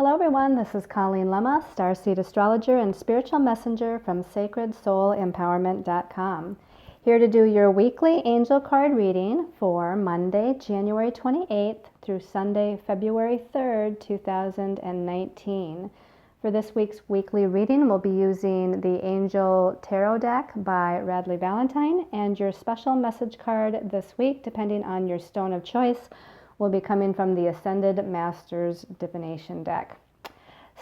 Hello everyone, this is Colleen Lemma, Starseed Astrologer and Spiritual Messenger from SacredSoulEmpowerment.com. Here to do your weekly angel card reading for Monday, January 28th through Sunday, February 3rd, 2019. For this week's weekly reading, we'll be using the Angel Tarot deck by Radley Valentine, and your special message card this week, depending on your stone of choice, will be coming from the Ascended Masters Divination deck.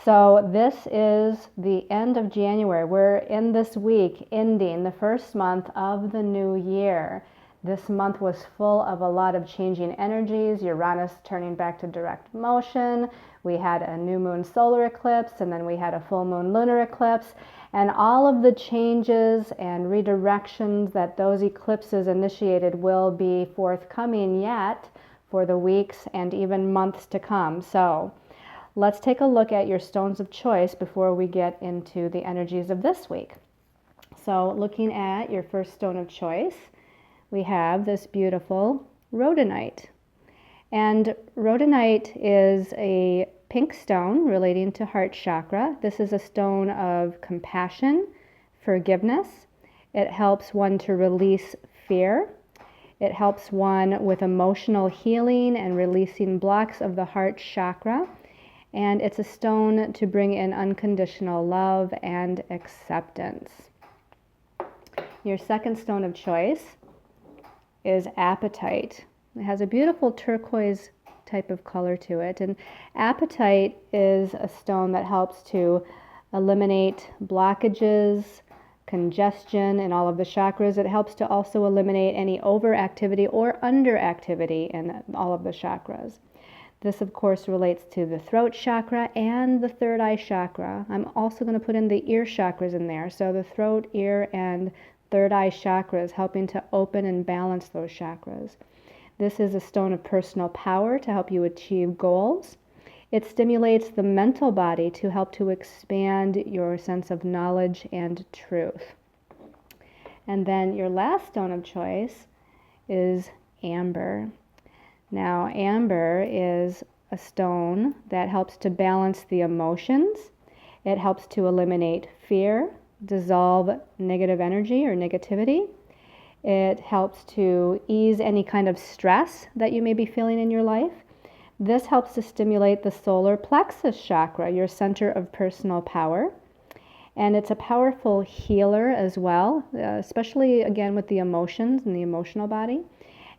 So this is the end of January. We're in this week ending the first month of the new year. This month was full of a lot of changing energies, Uranus turning back to direct motion. We had a new moon solar eclipse, and then we had a full moon lunar eclipse. And all of the changes and redirections that those eclipses initiated will be forthcoming yet for the weeks and even months to come. So let's take a look at your stones of choice before we get into the energies of this week. So looking at your first stone of choice, we have this beautiful rhodonite. And rhodonite is a pink stone relating to heart chakra. This is a stone of compassion, forgiveness. It helps one to release fear. It helps one with emotional healing and releasing blocks of the heart chakra. And it's a stone to bring in unconditional love and acceptance. Your second stone of choice is apatite. It has a beautiful turquoise type of color to it. And apatite is a stone that helps to eliminate blockages, congestion in all of the chakras. It helps to also eliminate any overactivity or underactivity in all of the chakras. This, of course, relates to the throat chakra and the third eye chakra. I'm also going to put in the ear chakras in there. So the throat, ear, and third eye chakras, helping to open and balance those chakras. This is a stone of personal power to help you achieve goals. It stimulates the mental body to help to expand your sense of knowledge and truth. And then your last stone of choice is amber. Now, amber is a stone that helps to balance the emotions. It helps to eliminate fear, dissolve negative energy or negativity. It helps to ease any kind of stress that you may be feeling in your life. This helps to stimulate the solar plexus chakra, your center of personal power. And it's a powerful healer as well, especially again with the emotions and the emotional body.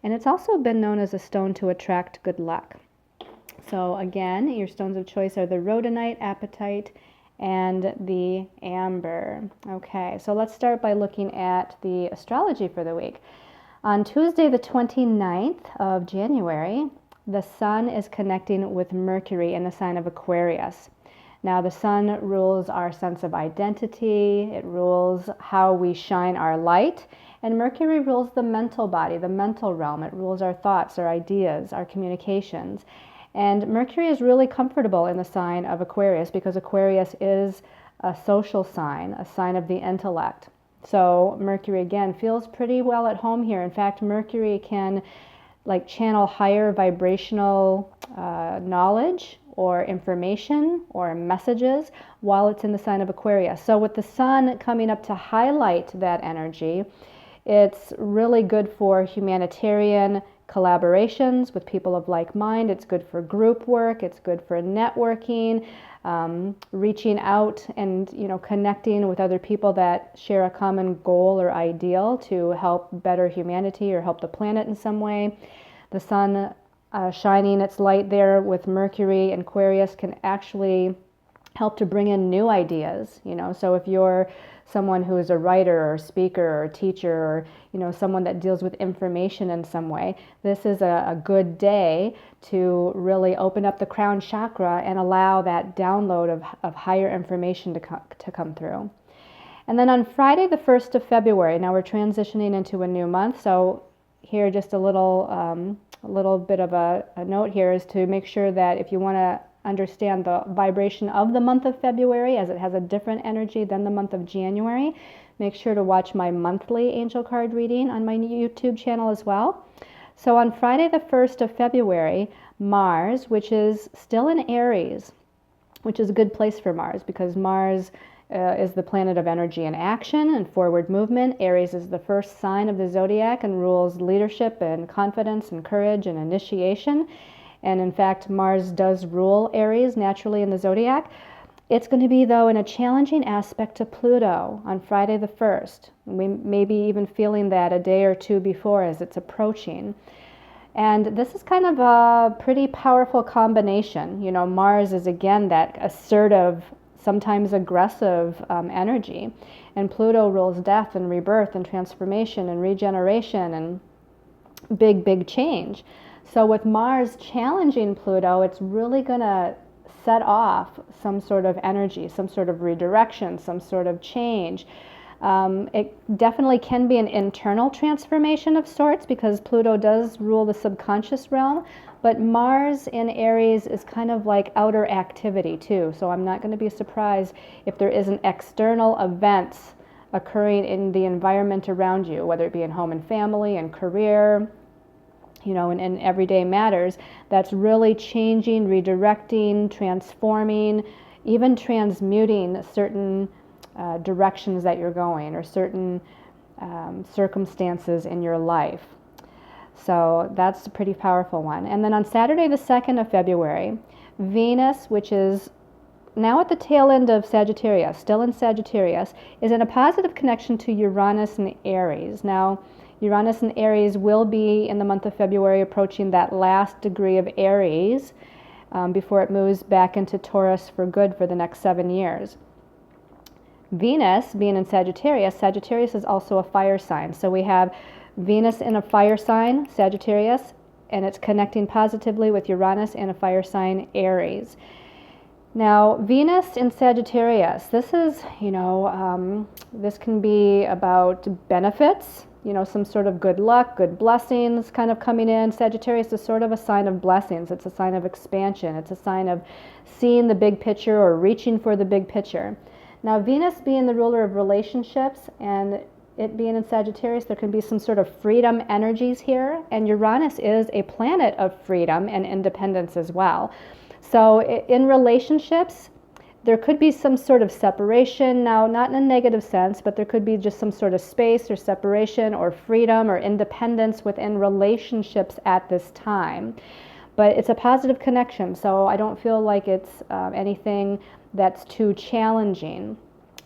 And it's also been known as a stone to attract good luck. So again, your stones of choice are the rhodonite, apatite, and the amber. Okay, so let's start by looking at the astrology for the week. On Tuesday, the 29th of January, the sun is connecting with Mercury in the sign of Aquarius. Now, the sun rules our sense of identity. It rules how we shine our light. And Mercury rules the mental body, the mental realm. It rules our thoughts, our ideas, our communications. And Mercury is really comfortable in the sign of Aquarius because Aquarius is a social sign, a sign of the intellect. So Mercury, again, feels pretty well at home here. In fact, Mercury can channel higher vibrational knowledge or information or messages while it's in the sign of Aquarius. So with the sun coming up to highlight that energy, it's really good for humanitarian collaborations with people of like mind. It's good for group work. It's good for networking, reaching out and connecting with other people that share a common goal or ideal to help better humanity or help the planet in some way. The sun shining its light there with Mercury and Aquarius can actually help to bring in new ideas. So if you're someone who is a writer or speaker or teacher or someone that deals with information in some way, this is a good day to really open up the crown chakra and allow that download of higher information to come through. And then on Friday, the 1st of February, now we're transitioning into a new month, so here just a little bit of a note here is to make sure that if you want to understand the vibration of the month of February, as it has a different energy than the month of January, make sure to watch my monthly angel card reading on my YouTube channel as well. So on Friday the 1st of February, Mars, which is still in Aries, which is a good place for Mars because Mars is the planet of energy and action and forward movement. Aries is the first sign of the zodiac and rules leadership and confidence and courage and initiation. And in fact, Mars does rule Aries naturally in the zodiac. It's going to be, though, in a challenging aspect to Pluto on Friday the 1st. We may be even feeling that a day or two before as it's approaching. And this is kind of a pretty powerful combination. You know, Mars is, again, that assertive, sometimes aggressive energy. And Pluto rules death and rebirth and transformation and regeneration and big, big change. So with Mars challenging Pluto, it's really going to set off some sort of energy, some sort of redirection, some sort of change. It definitely can be an internal transformation of sorts because Pluto does rule the subconscious realm, but Mars in Aries is kind of like outer activity too. So I'm not going to be surprised if there isn't external events occurring in the environment around you, whether it be in home and family and career, you know, in everyday matters, that's really changing, redirecting, transforming, even transmuting certain directions that you're going or certain circumstances in your life. So that's a pretty powerful one. And then on Saturday the 2nd of February, Venus, which is now at the tail end of Sagittarius, still in Sagittarius, is in a positive connection to Uranus and Aries. Now, Uranus and Aries will be in the month of February approaching that last degree of Aries before it moves back into Taurus for good for the next 7 years. Venus being in Sagittarius, Sagittarius is also a fire sign. So we have Venus in a fire sign, Sagittarius, and it's connecting positively with Uranus in a fire sign, Aries. Now, Venus in Sagittarius, this is, you know, this can be about benefits, you know, some sort of good luck, good blessings kind of coming in. Sagittarius is sort of a sign of blessings. It's a sign of expansion. It's a sign of seeing the big picture or reaching for the big picture. Now, Venus being the ruler of relationships and it being in Sagittarius, there can be some sort of freedom energies here. And Uranus is a planet of freedom and independence as well. So in relationships, there could be some sort of separation. Now, not in a negative sense, but there could be just some sort of space or separation or freedom or independence within relationships at this time. But it's a positive connection, so I don't feel like it's anything that's too challenging.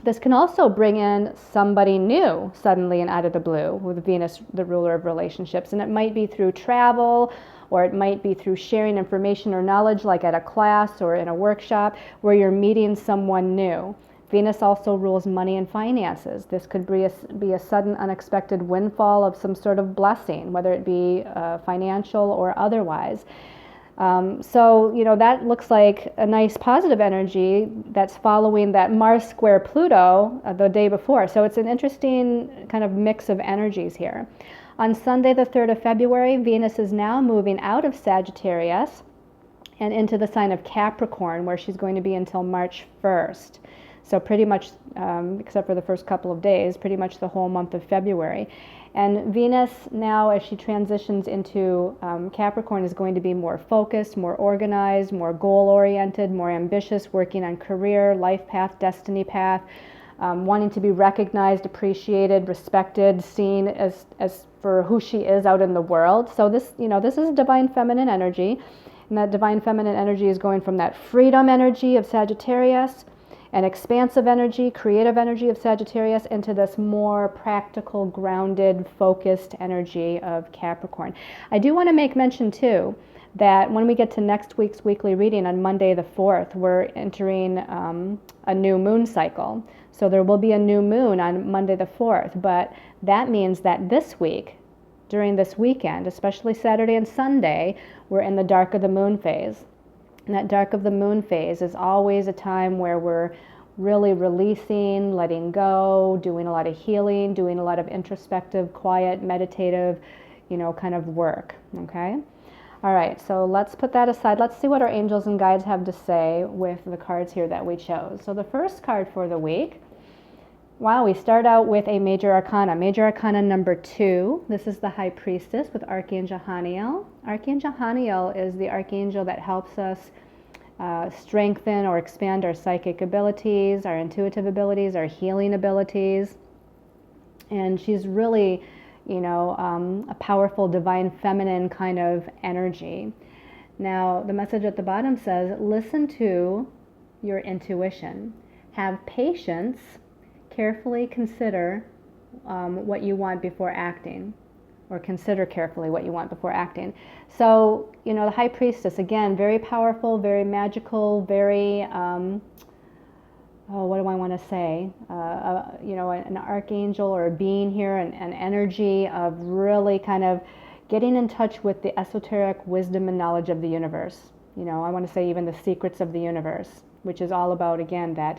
This can also bring in somebody new suddenly and out of the blue with Venus, the ruler of relationships. And it might be through travel, or it might be through sharing information or knowledge, like at a class or in a workshop where you're meeting someone new. Venus also rules money and finances. This could be a sudden, unexpected windfall of some sort of blessing, whether it be financial or otherwise. So, you know, that looks like a nice positive energy that's following that Mars square Pluto the day before. So it's an interesting kind of mix of energies here. On Sunday, the 3rd of February, Venus is now moving out of Sagittarius and into the sign of Capricorn, where she's going to be until March 1st. So pretty much, except for the first couple of days, pretty much the whole month of February. And Venus now, as she transitions into Capricorn, is going to be more focused, more organized, more goal-oriented, more ambitious, working on career, life path, destiny path, wanting to be recognized, appreciated, respected, seen as for who she is out in the world. So this, you know, this is divine feminine energy, and that divine feminine energy is going from that freedom energy of Sagittarius and expansive energy, creative energy of Sagittarius into this more practical, grounded, focused energy of Capricorn. I do want to make mention too that when we get to next week's weekly reading on Monday the 4th, we're entering a new moon cycle. So there will be a new moon on Monday the 4th, but that means that this week, during this weekend, especially Saturday and Sunday, we're in the dark of the moon phase. And that dark of the moon phase is always a time where we're really releasing, letting go, doing a lot of healing, doing a lot of introspective, quiet, meditative, you know, kind of work, okay? All right, so let's put that aside. Let's see what our angels and guides have to say with the cards here that we chose. So the first card for the week, wow, we start out with a major arcana. Major arcana number 2. This is the High Priestess with Archangel Haniel. Archangel Haniel is the archangel that helps us strengthen or expand our psychic abilities, our intuitive abilities, our healing abilities. And she's really, a powerful divine feminine kind of energy. Now, the message at the bottom says, listen to your intuition. Have patience. Carefully consider what you want before acting. Or consider carefully what you want before acting. So, the High Priestess, again, very powerful, very magical, very, what do I want to say? An archangel or a being here, an energy of really kind of getting in touch with the esoteric wisdom and knowledge of the universe. I want to say even the secrets of the universe, which is all about, again, that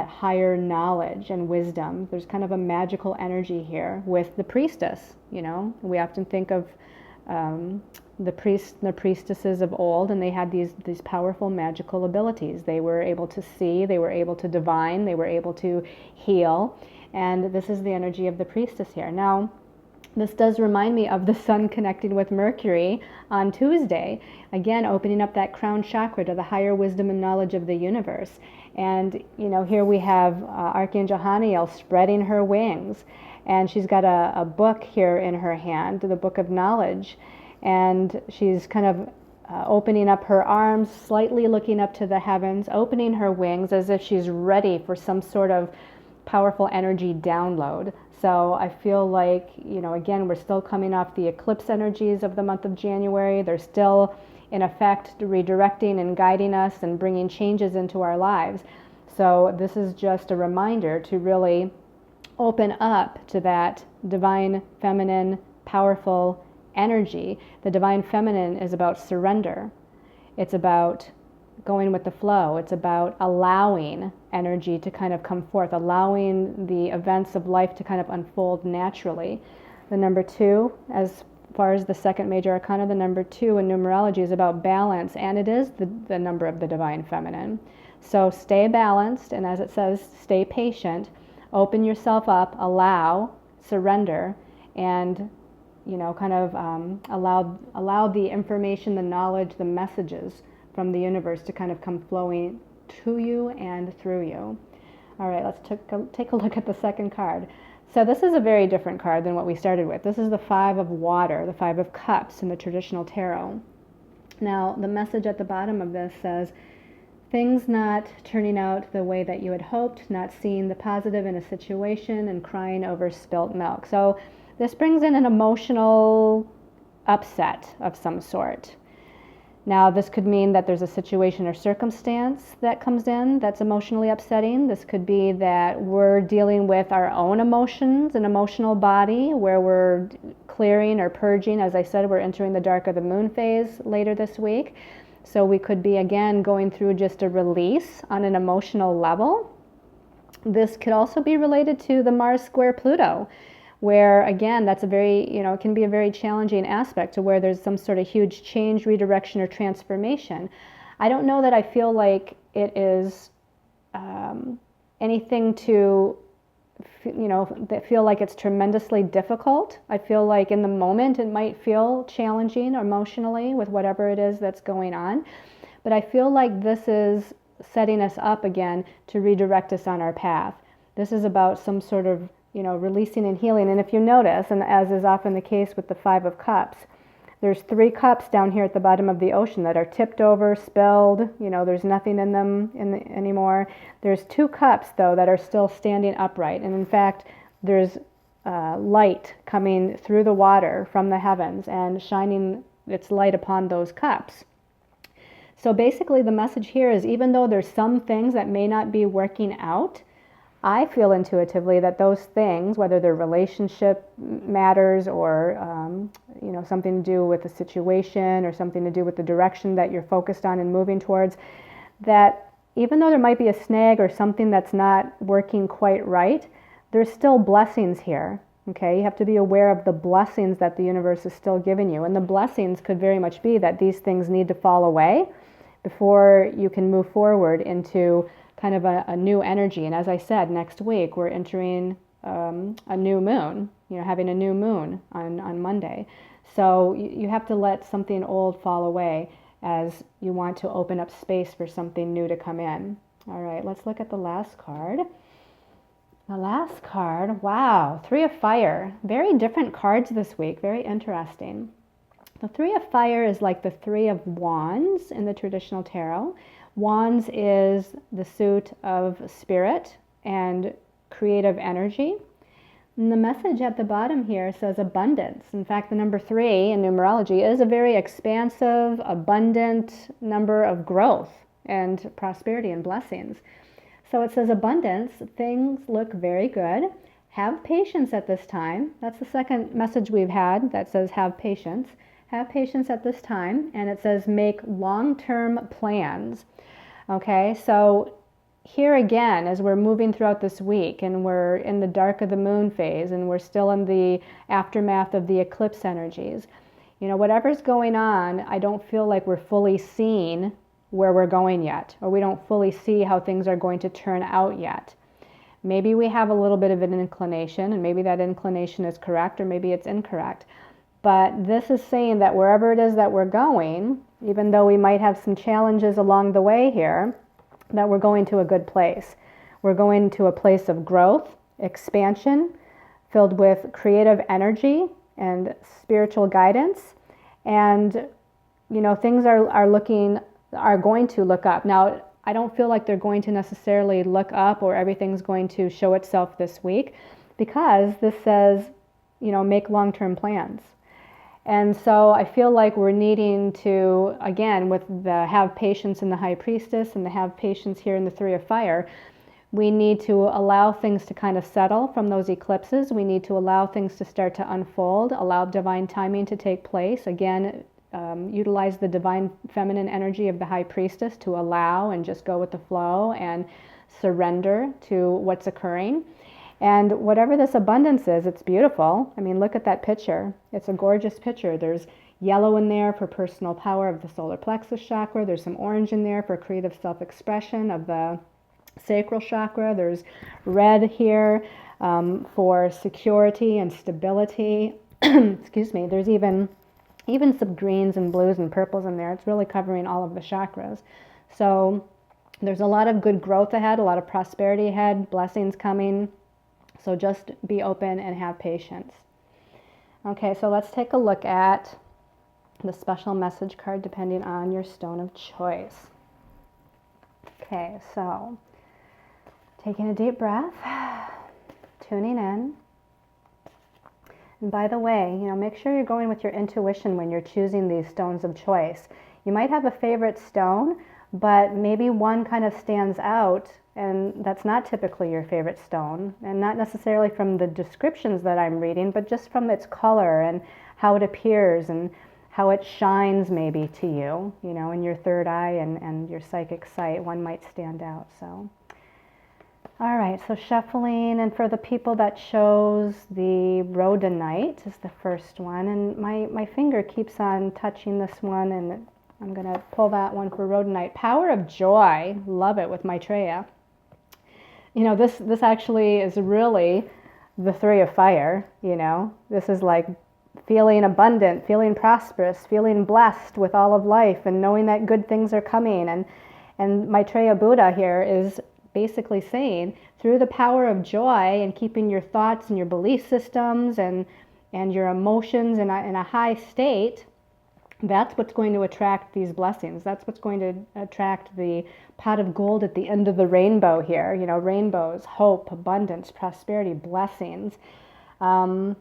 higher knowledge and wisdom. There's kind of a magical energy here with the priestess. We often think of the priests and the priestesses of old, and they had these powerful magical abilities. They were able to see, they were able to divine, they were able to heal, and this is the energy of the priestess here. Now, this does remind me of the sun connecting with Mercury on Tuesday, again opening up that crown chakra to the higher wisdom and knowledge of the universe. And here we have Archangel Haniel spreading her wings, and she's got a book here in her hand, the Book of Knowledge, and she's kind of opening up her arms, slightly looking up to the heavens, opening her wings as if she's ready for some sort of powerful energy download. So I feel like, again, we're still coming off the eclipse energies of the month of January. They're still in effect redirecting and guiding us and bringing changes into our lives. So this is just a reminder to really open up to that divine feminine powerful energy. The divine feminine is about surrender. It's about going with the flow. It's about allowing energy to kind of come forth, allowing the events of life to kind of unfold naturally. The number 2, as far as the second major arcana, the number 2 in numerology is about balance, and it is the number of the divine feminine. So stay balanced, and as it says, stay patient, open yourself up, allow, surrender, and allow the information, the knowledge, the messages from the universe to kind of come flowing to you and through you. All right, let's take a look at the second card. So this is a very different card than what we started with. This is the 5 of water, the 5 of cups in the traditional tarot. Now, the message at the bottom of this says, things not turning out the way that you had hoped, not seeing the positive in a situation, and crying over spilt milk. So this brings in an emotional upset of some sort. Now, this could mean that there's a situation or circumstance that comes in that's emotionally upsetting. This could be that we're dealing with our own emotions, an emotional body, where we're clearing or purging. As I said, we're entering the dark of the moon phase later this week. So we could be, again, going through just a release on an emotional level. This could also be related to the Mars square Pluto, where, again, that's a very, it can be a very challenging aspect to where there's some sort of huge change, redirection, or transformation. I don't know that I feel like it is anything to, that feel like it's tremendously difficult. I feel like in the moment it might feel challenging emotionally with whatever it is that's going on. But I feel like this is setting us up again to redirect us on our path. This is about some sort of releasing and healing. And if you notice, and as is often the case with the 5 of cups, there's 3 cups down here at the bottom of the ocean that are tipped over, spilled, there's nothing in them anymore. There's 2 cups, though, that are still standing upright. And in fact, there's light coming through the water from the heavens and shining its light upon those cups. So basically the message here is, even though there's some things that may not be working out, I feel intuitively that those things, whether they're relationship matters or something to do with a situation or something to do with the direction that you're focused on and moving towards, that even though there might be a snag or something that's not working quite right, there's still blessings here. Okay, you have to be aware of the blessings that the universe is still giving you, and the blessings could very much be that these things need to fall away before you can move forward into kind of a new energy. And as I said, next week we're entering a new moon, having a new moon on Monday. So you have to let something old fall away as you want to open up space for something new to come in. All right, let's look at the last card. The last card, wow, Three of Fire. Very different cards this week, very interesting. The Three of Fire is like the Three of Wands in the traditional tarot. Wands is the suit of spirit and creative energy. And the message at the bottom here says abundance. In fact, the number 3 in numerology is a very expansive, abundant number of growth and prosperity and blessings. So it says abundance, things look very good. Have patience at this time. That's the second message we've had that says have patience. Have patience at this time. And it says make long-term plans. Okay, so here again, as we're moving throughout this week and we're in the dark of the moon phase and we're still in the aftermath of the eclipse energies, whatever's going on, I don't feel like we're fully seeing where we're going yet, or we don't fully see how things are going to turn out yet. Maybe we have a little bit of an inclination, and maybe that inclination is correct, or maybe it's incorrect. But this is saying that wherever it is that we're going, even though we might have some challenges along the way here, that we're going to a good place. We're going to a place of growth, expansion, filled with creative energy and spiritual guidance. And, things are going to look up. Now, I don't feel like they're going to necessarily look up or everything's going to show itself this week, because this says, make long-term plans. And so I feel like we're needing to, again, with the have patience in the High Priestess and the have patience here in the Three of Fire, we need to allow things to kind of settle from those eclipses. We need to allow things to start to unfold, allow divine timing to take place. Again, utilize the divine feminine energy of the High Priestess to allow and just go with the flow and surrender to what's occurring. And whatever this abundance is, it's beautiful. I mean, look at that picture. It's a gorgeous picture. There's yellow in there for personal power of the solar plexus chakra. There's some orange in there for creative self-expression of the sacral chakra. There's red here for security and stability. Excuse me. There's even some greens and blues and purples in there. It's really covering all of the chakras. So there's a lot of good growth ahead, a lot of prosperity ahead, blessings coming. So just be open and have patience. Okay, so let's take a look at the special message card depending on your stone of choice. Okay, so taking a deep breath, tuning in. And by the way, make sure you're going with your intuition when you're choosing these stones of choice. You might have a favorite stone, but maybe one kind of stands out, and that's not typically your favorite stone, and not necessarily from the descriptions that I'm reading, but just from its color and how it appears and how it shines maybe to you, in your third eye and your psychic sight. One might stand out. So, all right, so shuffling, and for the people that chose the rhodonite is the first one, and my finger keeps on touching this one, and I'm going to pull that one for rhodonite. Power of joy, love it with Maitreya. This actually is really the Three of Fire, This is like feeling abundant, feeling prosperous, feeling blessed with all of life, and knowing that good things are coming. And Maitreya Buddha here is basically saying, through the power of joy and keeping your thoughts and your belief systems and your emotions in a high state, that's what's going to attract these blessings. That's what's going to attract the pot of gold at the end of the rainbow here. Rainbows, hope, abundance, prosperity, blessings. And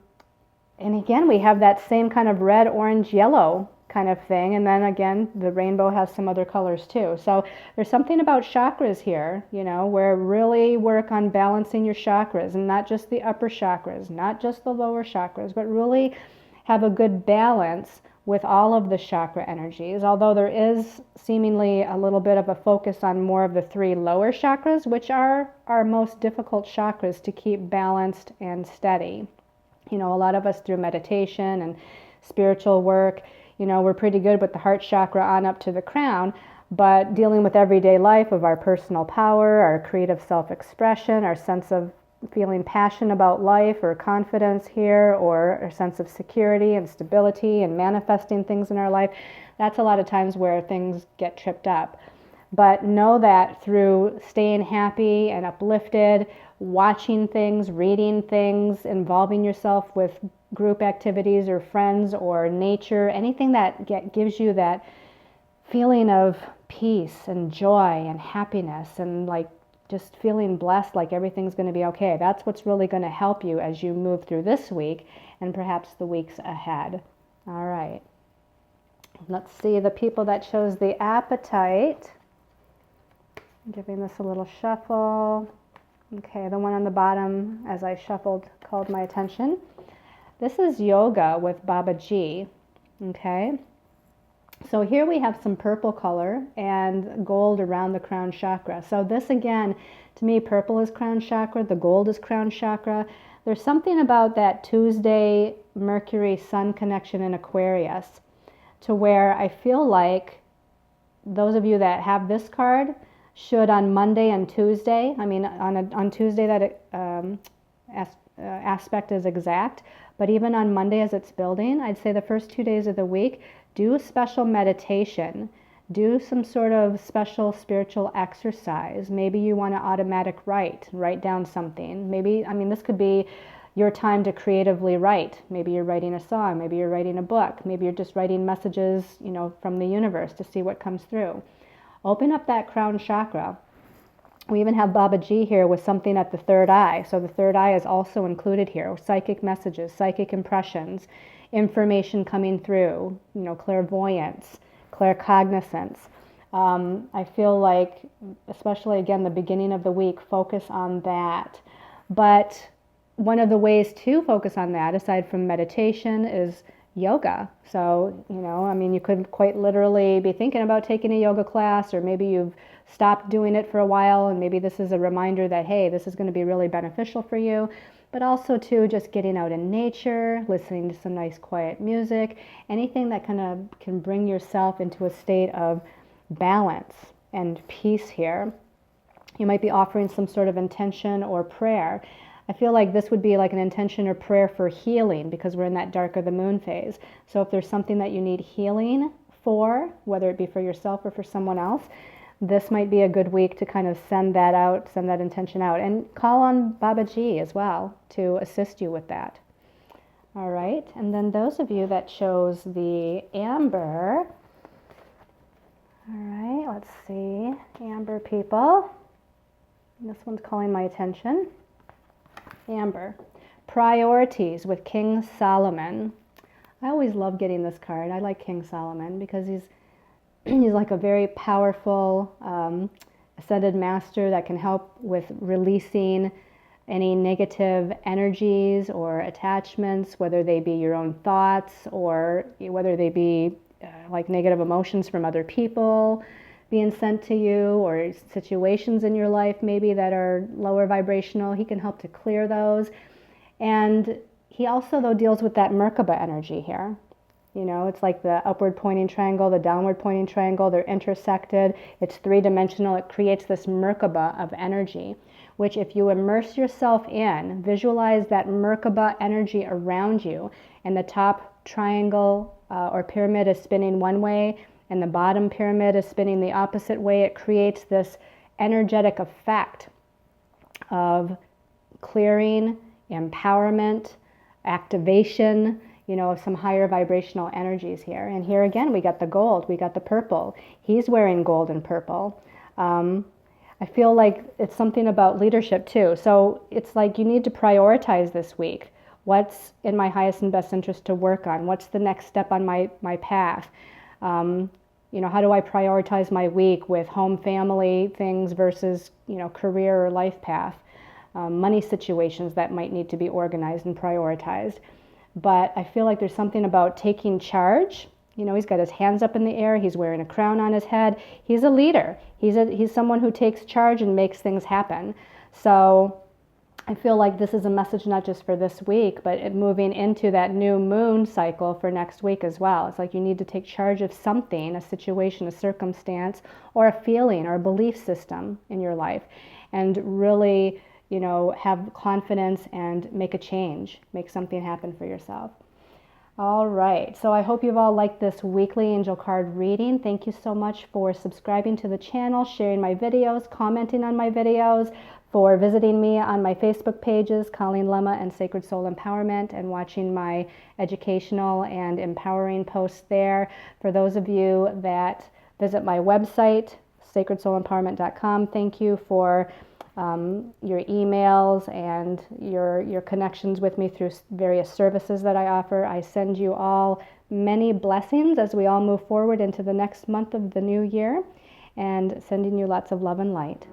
again, we have that same kind of red, orange, yellow kind of thing. And then again, the rainbow has some other colors too. So there's something about chakras here, where really work on balancing your chakras, and not just the upper chakras, not just the lower chakras, but really have a good balance with all of the chakra energies, although there is seemingly a little bit of a focus on more of the 3 lower chakras, which are our most difficult chakras to keep balanced and steady. A lot of us through meditation and spiritual work, we're pretty good with the heart chakra on up to the crown, but dealing with everyday life of our personal power, our creative self-expression, our sense of feeling passion about life or confidence here, or a sense of security and stability and manifesting things in our life, that's a lot of times where things get tripped up. But know that through staying happy and uplifted, watching things, reading things, involving yourself with group activities or friends or nature, anything that gives you that feeling of peace and joy and happiness and like just feeling blessed, like everything's going to be okay. That's what's really going to help you as you move through this week and perhaps the weeks ahead. All right. Let's see the people that chose the appetite. Giving this a little shuffle. Okay, the one on the bottom, as I shuffled, called my attention. This is yoga with Baba G. Okay. So here we have some purple color and gold around the crown chakra. So this again, to me, purple is crown chakra, the gold is crown chakra. There's something about that Tuesday Mercury Sun connection in Aquarius to where I feel like those of you that have this card should on Monday and Tuesday, on Tuesday that aspect is exact, but even on Monday as it's building, I'd say the first 2 days of the week, do a special meditation, do some sort of special spiritual exercise. Maybe you want to automatic write down something. Maybe, this could be your time to creatively write. Maybe you're writing a song, maybe you're writing a book, maybe you're just writing messages, from the universe to see what comes through. Open up that crown chakra. We even have Baba G here with something at the third eye. So the third eye is also included here. Psychic messages, psychic impressions, information coming through, clairvoyance, claircognizance. I feel like, especially again, the beginning of the week, focus on that. But one of the ways to focus on that, aside from meditation, is yoga. So, you could quite literally be thinking about taking a yoga class, or maybe you've stopped doing it for a while, and maybe this is a reminder that, hey, this is going to be really beneficial for you. But also, too, just getting out in nature, listening to some nice quiet music, anything that kind of can bring yourself into a state of balance and peace here. You might be offering some sort of intention or prayer. I feel like this would be like an intention or prayer for healing, because we're in that dark of the moon phase. So if there's something that you need healing for, whether it be for yourself or for someone else, this might be a good week to kind of send that out, send that intention out, and call on Baba G as well to assist you with that. All right, and then those of you that chose the amber, all right, let's see, amber people. This one's calling my attention. Amber, priorities with King Solomon. I always love getting this card. I like King Solomon because he's like a very powerful ascended master that can help with releasing any negative energies or attachments, whether they be your own thoughts or whether they be like negative emotions from other people being sent to you, or situations in your life maybe that are lower vibrational. He can help to clear those. And he also, though, deals with that Merkaba energy here. It's like the upward pointing triangle, the downward pointing triangle, they're intersected. It's three-dimensional. It creates this Merkaba of energy, which if you immerse yourself in, visualize that Merkaba energy around you, and the top triangle or pyramid is spinning one way, and the bottom pyramid is spinning the opposite way, it creates this energetic effect of clearing, empowerment, activation, of some higher vibrational energies here. And here again, we got the gold, we got the purple. He's wearing gold and purple. I feel like it's something about leadership too. So it's like you need to prioritize this week. What's in my highest and best interest to work on? What's the next step on my path? How do I prioritize my week with home, family things versus, career or life path? Money situations that might need to be organized and prioritized. But I feel like there's something about taking charge. He's got his hands up in the air. He's wearing a crown on his head. He's a leader. He's someone who takes charge and makes things happen. So I feel like this is a message not just for this week, but moving into that new moon cycle for next week as well. It's like you need to take charge of something, a situation, a circumstance, or a feeling or a belief system in your life, and really, you know, have confidence and make a change, make something happen for yourself. All right, so I hope you've all liked this weekly angel card reading. Thank you so much for subscribing to the channel, sharing my videos, commenting on my videos, for visiting me on my Facebook pages, Colleen Lemma and Sacred Soul Empowerment, and watching my educational and empowering posts there. For those of you that visit my website, sacredsoulempowerment.com, thank you for your emails and your connections with me through various services that I offer. I send you all many blessings as we all move forward into the next month of the new year, and sending you lots of love and light.